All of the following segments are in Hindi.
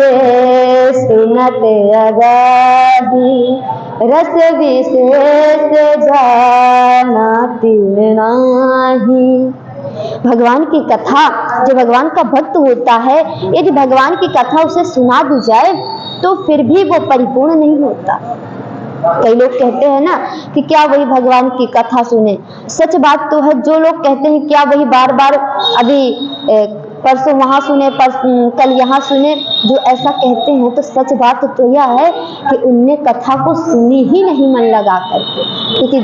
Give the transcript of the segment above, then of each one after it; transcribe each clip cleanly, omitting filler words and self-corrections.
जे सुनत अगाधी, रस विशेष जानाति नाही। भगवान की कथा, जो भगवान का भक्त होता है, यदि भगवान की कथा उसे सुना दी जाए तो फिर भी वो परिपूर्ण नहीं होता। कई लोग कहते हैं ना कि क्या वही भगवान की कथा सुने। सच बात तो है, जो लोग कहते हैं क्या वही बार बार अभी परसों वहां सुने, कल यहाँ सुने, जो ऐसा कहते हैं तो सच बात तो यह है कि उनने कथा को सुनी ही नहीं मन लगा करके। क्योंकि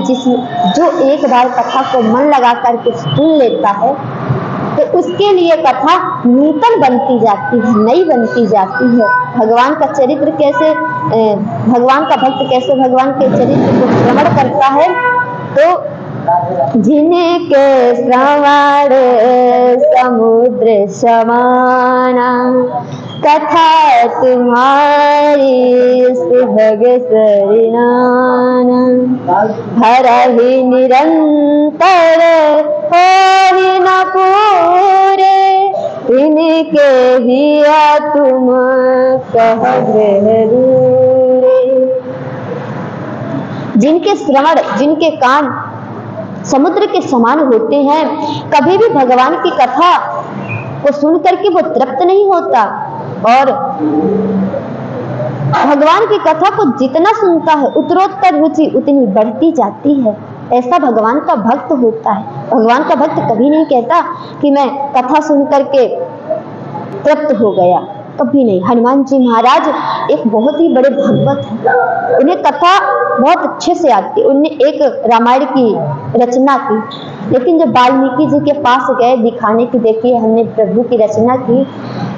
जो एक बार कथा को मन लगा करके सुन लेता है तो उसके लिए कथा नूतन बनती जाती है, नई बनती जाती है। भगवान का चरित्र कैसे, भगवान का भक्त कैसे भगवान के चरित्र को श्रवण करता है, तो जिनके श्रवण समुद्र समाना, कथा तुम्हारी सुभग सरिनाना, हरहि निरंतर होहि न पूरे, इनके हिया तुम कह दूरे। जिनके श्रवण, जिनके कान समुद्र के समान होते हैं, कभी भी भगवान की कथा को सुन करके वो तृप्त नहीं होता, और भगवान की कथा को जितना सुनता है उत्तरोत्तर रुचि उतनी बढ़ती जाती है। ऐसा भगवान का भक्त होता है। भगवान का भक्त कभी नहीं कहता कि मैं कथा सुन करके तृप्त हो गया, कभी नहीं। हनुमान जी महाराज एक बहुत ही बड़े भगवत हैं, उन्हें कथा बहुत अच्छे से आती। उन्हें एक रामायण की रचना की, लेकिन जब वाल्मीकि जी के पास गए दिखाने की, देखिए हमने प्रभु की रचना की,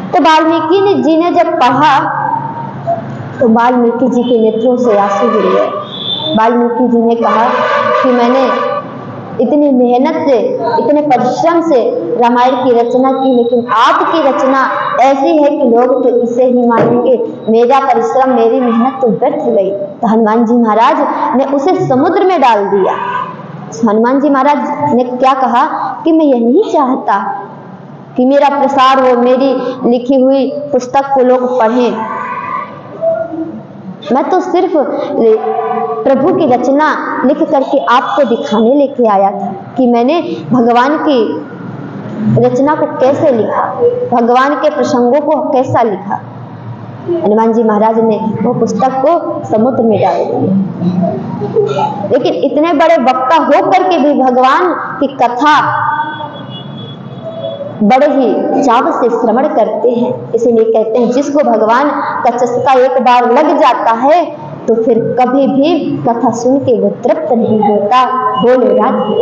तो वाल्मीकि जी ने जब पढ़ा तो वाल्मीकि जी के नेत्रों से आंसू गिर गए। वाल्मीकि जी ने कहा कि मैंने इतनी मेहनत से, इतने परिश्रम से रामायण की रचना की, लेकिन आपकी रचना ऐसी है कि लोग तो इसे ही मानेंगे, मेरा परिश्रम, मेरी मेहनत तो व्यर्थ गई। तो हनुमान जी महाराज ने उसे समुद्र में डाल दिया। हनुमान जी महाराज ने क्या कहा कि मैं यह नहीं चाहता कि मेरा प्रसार हो, मेरी लिखी हुई पुस्तक को लोग पढ़ें, मैं तो सिर्फ प्रभु की रचना लिख करके आपको दिखाने लेके आया था कि मैंने भगवान की रचना को कैसे लिखा, भगवान के प्रसंगों को कैसा लिखा। हनुमान जी महाराज ने वो पुस्तक को समुद्र में डाल दिया। लेकिन इतने बड़े वक्ता होकर के भी भगवान की कथा बड़े ही चाव से श्रवण करते हैं। इसीलिए कहते हैं जिसको भगवान का चस्का एक बार लग जाता है तो फिर कभी भी कथा सुन के वो तृप्त नहीं होता। बोलो राधे।